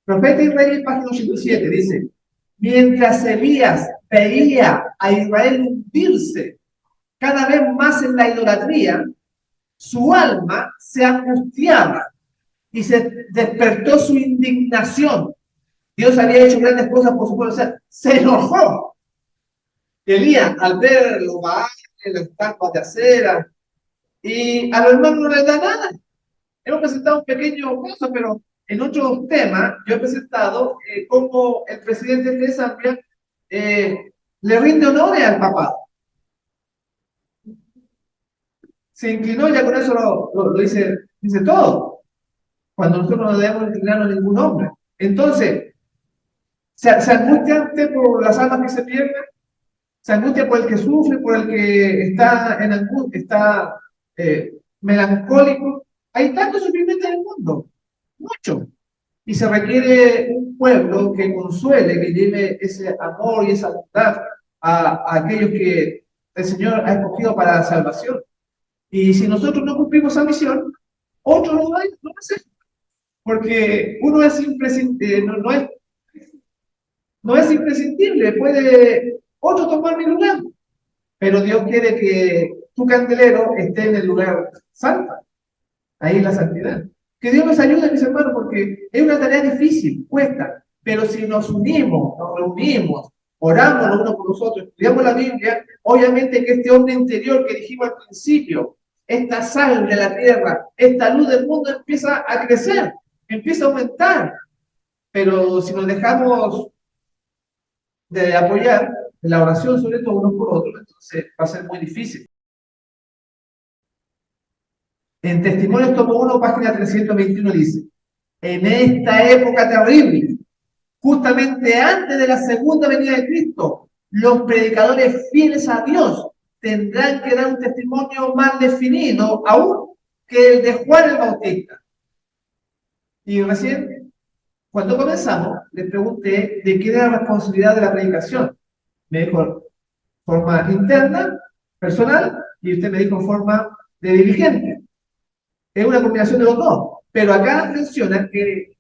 Profeta y Reyes, página 87, dice: mientras Elías veía a Israel hundirse cada vez más en la idolatría, su alma se angustiaba y se despertó su indignación. Dios había hecho grandes cosas por su pueblo, o sea, se enojó. Elías, al ver los baales, las estatuas de acera, y a los hermanos no les da nada. Hemos presentado un pequeño caso, pero en otros temas yo he presentado cómo el presidente de Zambia le rinde honores al papado. Se inclinó, ya con eso lo dice todo. Cuando nosotros no debemos inclinarnos a ningún hombre. Entonces, se angustia usted por las almas que se pierden, se angustia por el que sufre, por el que está en angustia, está melancólico. Hay tanto sufrimiento en el mundo, mucho. Y se requiere un pueblo que consuele, que lleve ese amor y esa bondad a aquellos que el Señor ha escogido para la salvación. Y si nosotros no cumplimos esa misión, otro no va a hacer. Porque uno es imprescindible, no es imprescindible, puede otro tomar mi lugar. Pero Dios quiere que tu candelero esté en el lugar santo, ahí en la santidad. Que Dios nos ayude, mis hermanos, porque es una tarea difícil, cuesta, pero si nos unimos, nos reunimos, oramos los unos por los otros, estudiamos la Biblia, obviamente que este hombre interior que dijimos al principio, esta sal de la tierra, esta luz del mundo empieza a crecer, empieza a aumentar. Pero si nos dejamos de apoyar en la oración, sobre todo unos por otros, entonces va a ser muy difícil. En Testimonios tomo 1, página 321 dice: en esta época terrible, justamente antes de la segunda venida de Cristo, los predicadores fieles a Dios tendrán que dar un testimonio más definido aún que el de Juan el Bautista. Y recién, cuando comenzamos, les pregunté de qué era la responsabilidad de la predicación. Me dijo forma interna, personal, y usted me dijo forma de dirigente. Es una combinación de los dos. Pero acá menciona que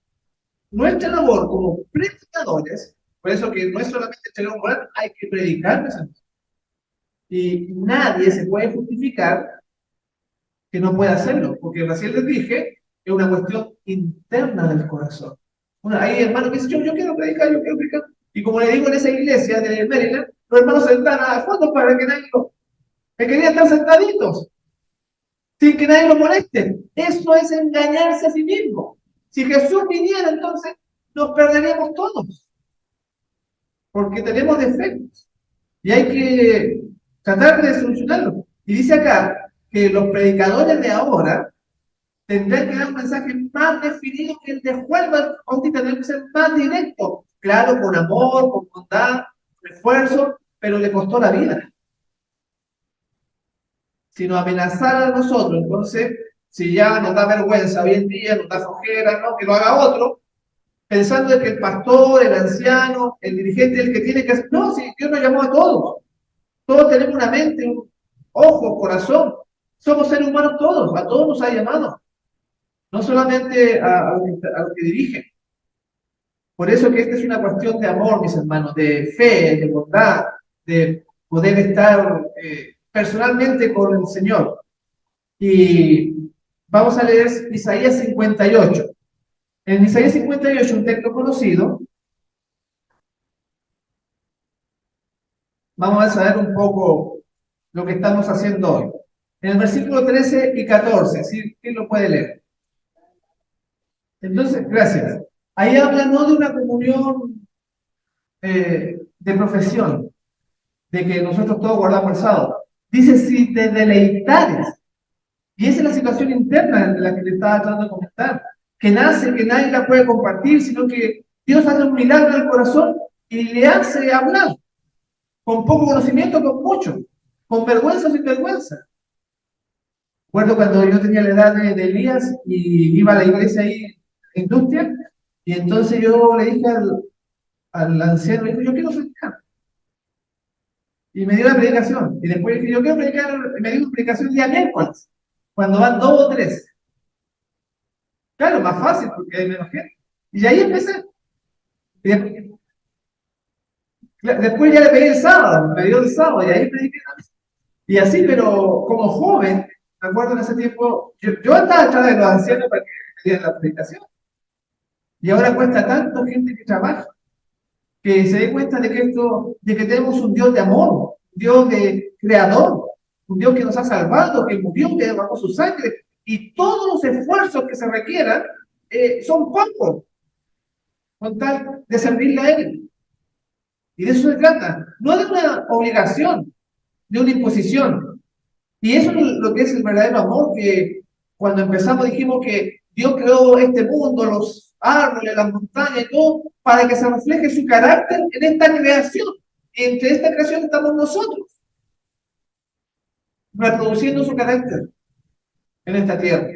nuestra labor como predicadores, por eso que no es solamente entregar un moral, hay que predicar. Y nadie se puede justificar que no pueda hacerlo, porque recién les dije, es una cuestión interna del corazón. Bueno, hay hermanos que dicen, yo quiero predicar, yo quiero predicar. Y como le digo en esa iglesia de Maryland, los hermanos se están a fondo para que nadie que querían estar sentaditos, sin que nadie lo moleste. Eso es engañarse a sí mismo. Si Jesús viniera, entonces nos perderíamos todos, porque tenemos defectos. Y hay que tratar de solucionarlo. Y dice acá que los predicadores de ahora tendrán que dar un mensaje más definido que el de Juan Bautista, tendrán que ser más directo, claro, con amor, con bondad, con esfuerzo, pero le costó la vida. Si nos amenazara a nosotros, entonces, si ya nos da vergüenza hoy en día, nos da flojera, ¿no? Que lo haga otro, pensando de que el pastor, el anciano, el dirigente es el que tiene que hacer. No, si Dios nos llamó a todos. Todos tenemos una mente, un ojo, corazón. Somos seres humanos todos, a todos nos ha llamado. No solamente a los que dirigen. Por eso que esta es una cuestión de amor, mis hermanos, de fe, de bondad, de poder estar personalmente con el Señor. Y vamos a leer Isaías 58. En Isaías 58, un texto conocido, vamos a saber un poco lo que estamos haciendo hoy. En el versículo 13 y 14, ¿quién lo puede leer? Entonces, gracias. Ahí habla no de una comunión de profesión, de que nosotros todos guardamos el sábado. Dice, si te deleitares, y esa es la situación interna de la que le estaba tratando de comentar, que nace, que nadie la puede compartir, sino que Dios hace un milagro en el corazón y le hace hablar, con poco conocimiento, con mucho, con vergüenza o sin vergüenza. Recuerdo cuando yo tenía la edad de Elías y iba a la iglesia ahí en Industria, y entonces yo le dije al anciano, le dije, yo quiero predicar. Y me dio la predicación. Y después dije, yo quiero predicar, me dio una predicación el día miércoles, cuando van 2 o 3. Claro, más fácil porque hay menos gente. Y ahí empecé. Y después ya le pedí el sábado, me dio el sábado, y ahí prediqué también. Y así, pero como joven, me acuerdo en ese tiempo, yo andaba atrás de los ancianos para que me dieran la predicación. Y ahora cuesta tanto gente que trabaja, que se dé cuenta de que tenemos un Dios de amor, un Dios de creador, un Dios que nos ha salvado, que murió, que derramó su sangre, y todos los esfuerzos que se requieran son pocos, con tal de servirle a Él. Y de eso se trata, no de una obligación, de una imposición. Y eso es lo que es el verdadero amor, que cuando empezamos dijimos que Dios creó este mundo, los árboles, las montañas y todo, para que se refleje su carácter en esta creación. Y entre esta creación estamos nosotros, reproduciendo su carácter en esta tierra.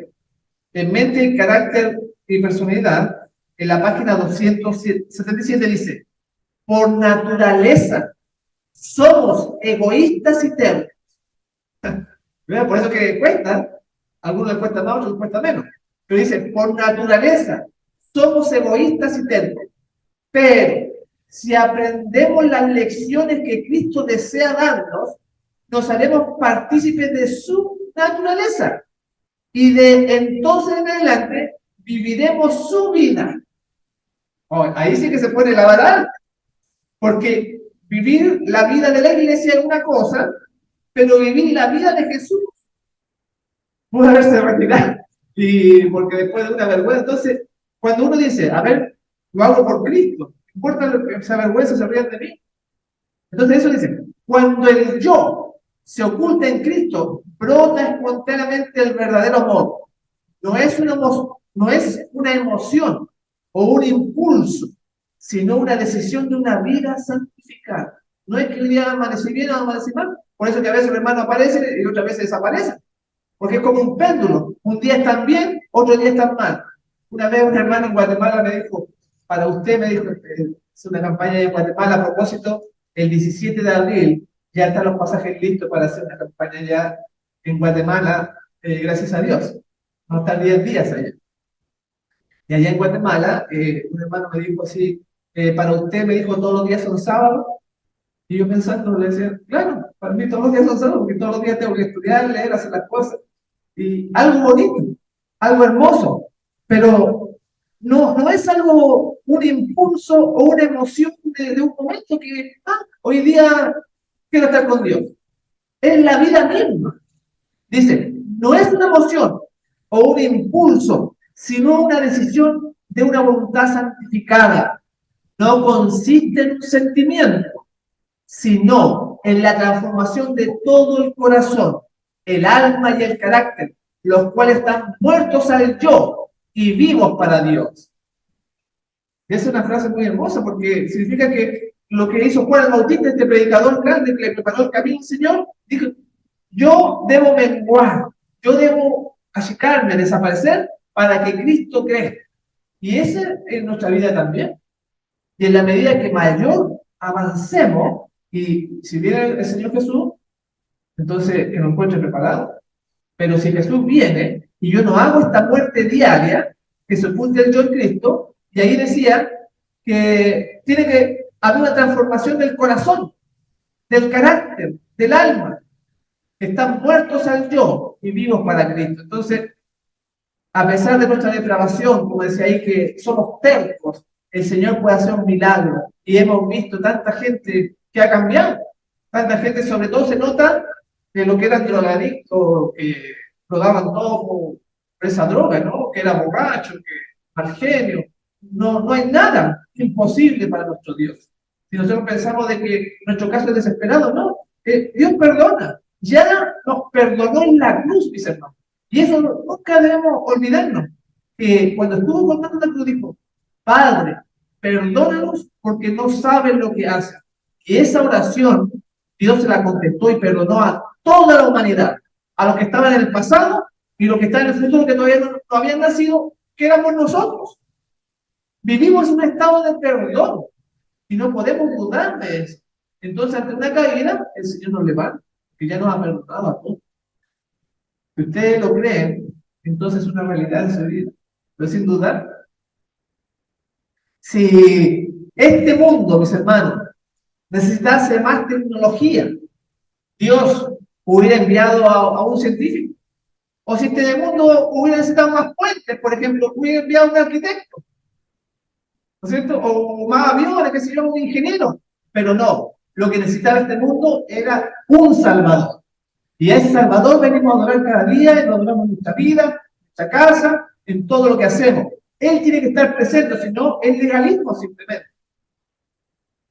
En mente, carácter y personalidad, en la página 277 dice, por naturaleza somos egoístas y tercos. Por eso que cuesta, a algunos les cuesta más, a otros les cuesta menos. Pero dice, por naturaleza somos egoístas y tercos. Pero si aprendemos las lecciones que Cristo desea darnos, nos haremos partícipes de su naturaleza. Y de entonces en adelante viviremos su vida. Ahí sí que se pone la vara alta. Porque vivir la vida de la iglesia es una cosa, pero vivir la vida de Jesús puede haberse retirado. Y porque después de una vergüenza, entonces, cuando uno dice, a ver, lo hago por Cristo, no importa lo que esa vergüenza se rían de mí. Entonces eso dice, cuando el yo se oculta en Cristo, brota espontáneamente el verdadero amor. No es una emoción o un impulso, sino una decisión de una vida santificada. No es que un día amanecí bien o amanecí mal, por eso que a veces el hermano aparece y otras veces desaparece, porque es como un péndulo, un día están bien, otro día están mal. Una vez un hermano en Guatemala me dijo, para usted, me dijo, es una campaña de Guatemala a propósito, el 17 de abril ya están los pasajes listos para hacer una campaña ya en Guatemala, gracias a Dios. Vamos a estar 10 días allá. Y allá en Guatemala, un hermano me dijo así, para usted, me dijo, todos los días son sábados. Y yo pensando, le decía, claro, para mí todos los días son sábados, porque todos los días tengo que estudiar, leer, hacer las cosas. Y algo bonito, algo hermoso, pero no es algo, un impulso o una emoción de un momento que, hoy día quiero estar con Dios. Es la vida misma. Dice, no es una emoción o un impulso, sino una decisión de una voluntad santificada. No consiste en un sentimiento, sino en la transformación de todo el corazón, el alma y el carácter, los cuales están muertos al yo y vivos para Dios. Es una frase muy hermosa porque significa que lo que hizo Juan el Bautista, este predicador grande que le preparó el camino al Señor, dijo, yo debo menguar, yo debo achicarme, desaparecer para que Cristo crezca. Y esa es nuestra vida también. Y en la medida que mayor avancemos, y si viene el Señor Jesús, entonces que nos encuentre preparado. Pero si Jesús viene y yo no hago esta muerte diaria, que se oculte el yo en Cristo, y ahí decía que tiene que haber una transformación del corazón, del carácter, del alma. Están muertos al yo y vivos para Cristo. Entonces, a pesar de nuestra depravación, como decía ahí, que somos tercos, el Señor puede hacer un milagro. Y hemos visto tanta gente que ha cambiado. Tanta gente, sobre todo, se nota de lo que eran drogadictos, que lo daban todo por esa droga, ¿no? Que era borracho, que mal genio. No hay nada imposible para nuestro Dios. Si nosotros pensamos de que nuestro caso es desesperado, no. Dios perdona. Ya nos perdonó en la cruz, mis hermanos. Y eso nunca debemos olvidarnos. Que cuando estuvo colgando la cruz dijo, Padre, perdónalos porque no saben lo que hacen. Y esa oración, Dios se la contestó y perdonó a toda la humanidad, a los que estaban en el pasado y los que están en el futuro, que todavía no habían nacido, que éramos nosotros. Vivimos en un estado de perdón y no podemos dudar de eso. Entonces, ante una caída, el Señor nos levanta, que ya nos ha perdonado a todos. Si ustedes lo creen, entonces es una realidad en su vida. Pero sin dudar, si este mundo, mis hermanos, necesitase más tecnología, Dios hubiera enviado a un científico. O si este mundo hubiera necesitado más puentes, por ejemplo, hubiera enviado a un arquitecto, ¿no es cierto? O más aviones, que se llama un ingeniero. Pero no, lo que necesitaba este mundo era un Salvador. Y a ese Salvador venimos a adorar cada día, y lo adoramos en nuestra vida, en nuestra casa, en todo lo que hacemos. Él tiene que estar presente, si no, es legalismo simplemente.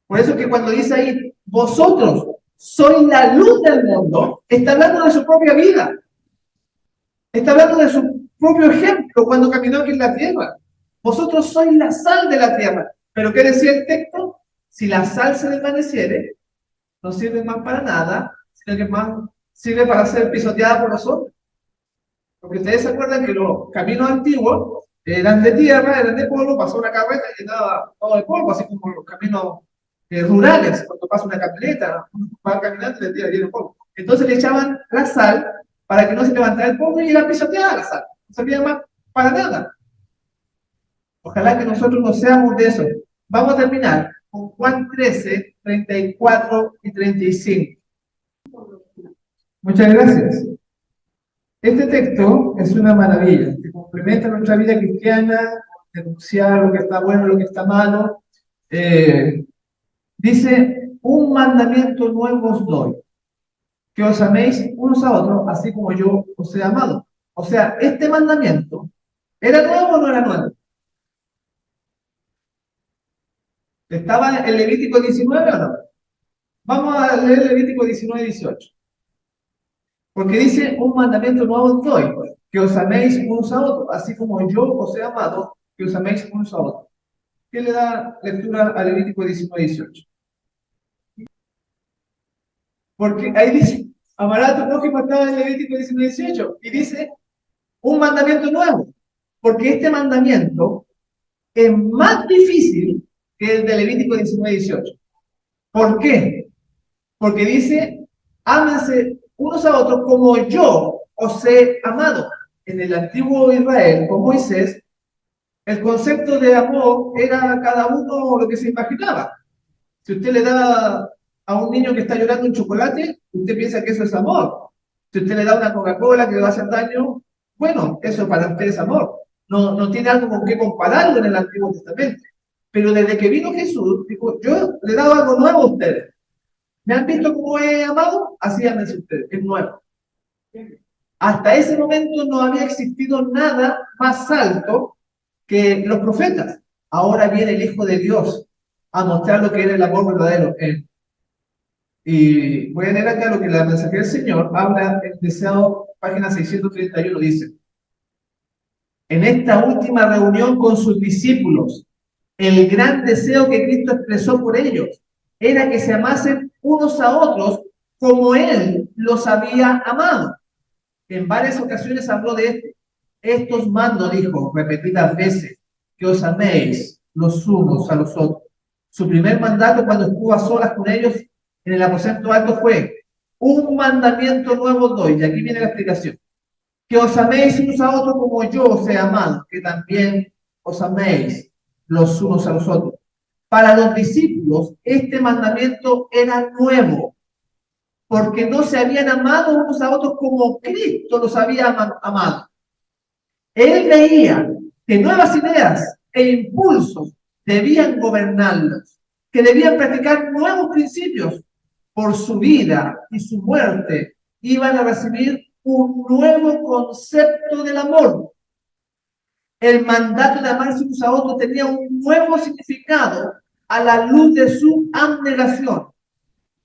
Por eso que cuando dice ahí, vosotros sois la luz del mundo, está hablando de su propia vida. Está hablando de su propio ejemplo cuando caminó aquí en la tierra. Vosotros sois la sal de la tierra. ¿Pero qué decía el texto? Si la sal se desvaneciere, no sirve más para nada, sino que más sirve para ser pisoteada por los hombres. Porque ustedes se acuerdan que los caminos antiguos eran de tierra, eran de polvo, pasó una carreta y llenaba todo de polvo, así como los caminos rurales, cuando pasa una camioneta, uno va caminando y le tira lleno de polvo. Entonces le echaban la sal para que no se levantara el polvo y era pisoteada la sal. No servía más para nada. Ojalá que nosotros no seamos de eso. Vamos a terminar con Juan 13, 34 y 35. Muchas gracias. Este texto es una maravilla, que complementa nuestra vida cristiana, denunciar lo que está bueno, lo que está malo. Dice, un mandamiento nuevo os doy, que os améis unos a otros, así como yo os he amado. O sea, este mandamiento, ¿era nuevo o no era nuevo? ¿Estaba en Levítico 19 o no? Vamos a leer Levítico 19 y 18. Porque dice, un mandamiento nuevo os doy, que os améis unos a otros, así como yo os he amado, que os améis unos a otros. ¿Qué le da lectura a Levítico 19 y 18? Porque ahí dice, amarás a tu prójimo, estaba en Levítico 19 y 18, y dice, un mandamiento nuevo, porque este mandamiento es más difícil que el de Levítico 19 y 18. ¿Por qué? Porque dice, ámense unos a otros como yo os he amado. En el antiguo Israel, con Moisés, el concepto de amor era cada uno lo que se imaginaba. Si usted le da a un niño que está llorando un chocolate, usted piensa que eso es amor. Si usted le da una Coca-Cola que le va a hacer daño, bueno, eso para usted es amor. No tiene algo con qué compararlo en el Antiguo Testamento. Pero desde que vino Jesús, dijo, yo le he dado algo nuevo a ustedes. ¿Me han visto cómo he amado? Así ámense ustedes, es nuevo. Hasta ese momento no había existido nada más alto que los profetas. Ahora viene el Hijo de Dios a mostrar lo que era el amor verdadero. Y voy a leer acá lo que la mensajera del Señor habla en Deseado, página 631, dice: en esta última reunión con sus discípulos, el gran deseo que Cristo expresó por ellos era que se amasen unos a otros como Él los había amado. En varias ocasiones habló de estos mando, dijo repetidas veces, que os améis los unos a los otros. Su primer mandato cuando estuvo a solas con ellos en el aposento alto fue: un mandamiento nuevo doy, y aquí viene la explicación, que os améis unos a otros como yo os he amado, que también os améis los unos a los otros. Para los discípulos, este mandamiento era nuevo, porque no se habían amado unos a otros como Cristo los había amado. Él veía que nuevas ideas e impulsos debían gobernarlos, que debían practicar nuevos principios. Por su vida y su muerte iban a recibir un nuevo concepto del amor. El mandato de amarse unos a otros tenía un nuevo significado a la luz de su abnegación.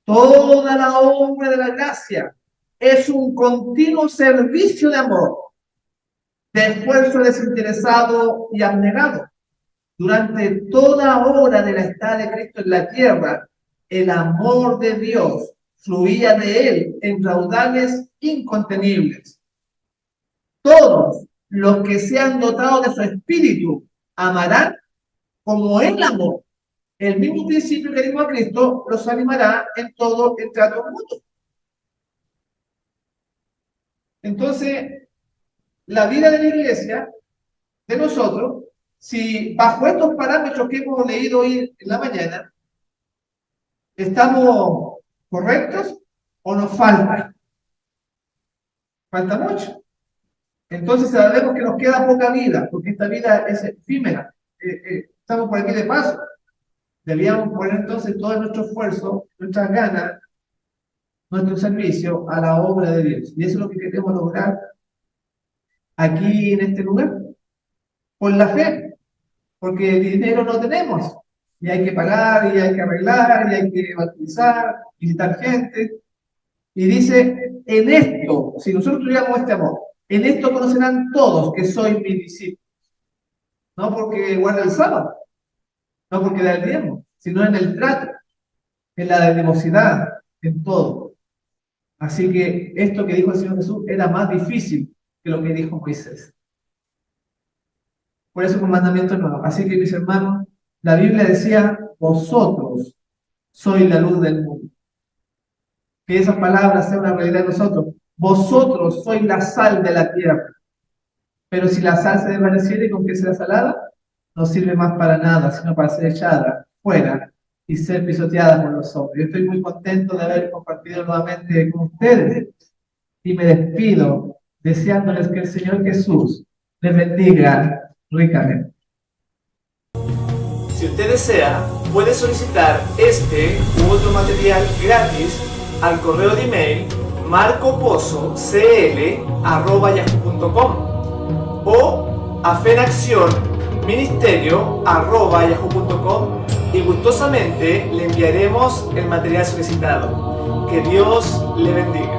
Toda la obra de la gracia es un continuo servicio de amor, de esfuerzo desinteresado y abnegado. durante toda hora de la estada de Cristo en la tierra, el amor de Dios fluía de él en raudales incontenibles. Todos los que sean dotados de su espíritu amarán como él amó. El mismo principio que dimos a Cristo los animará en todo el trato mutuo. Entonces, la vida de la iglesia, de nosotros, si bajo estos parámetros que hemos leído hoy en la mañana, ¿estamos correctos o nos falta? Falta mucho. Entonces sabemos que nos queda poca vida, porque esta vida es efímera. Estamos por aquí de paso. Debíamos poner entonces todo nuestro esfuerzo, nuestras ganas, nuestro servicio a la obra de Dios. Y eso es lo que queremos lograr aquí en este lugar, con la fe, porque dinero no tenemos, y hay que pagar, y hay que arreglar, y hay que bautizar, visitar gente. Y dice, en esto, si nosotros tuviéramos este amor, en esto conocerán todos que soy mi discípulo. No porque guarda el sábado, no porque da el diezmo, sino en el trato, en la devosidad, en todo. Así que esto que dijo el Señor Jesús era más difícil que lo que dijo Moisés. Por eso es un mandamiento nuevo. Así que, mis hermanos, la Biblia decía, vosotros sois la luz del mundo. Que esas palabras sean una realidad de nosotros. Vosotros sois la sal de la tierra. Pero si la sal se desvaneciera, ¿y con qué será salada? No sirve más para nada, sino para ser echada fuera y ser pisoteada por los hombres. Yo estoy muy contento de haber compartido nuevamente con ustedes. Y me despido deseándoles que el Señor Jesús les bendiga ricamente. Si usted desea, puede solicitar este u otro material gratis al correo de email marcopozocl@yahoo.com o a fenaccionministerio@yahoo.com y gustosamente le enviaremos el material solicitado. Que Dios le bendiga.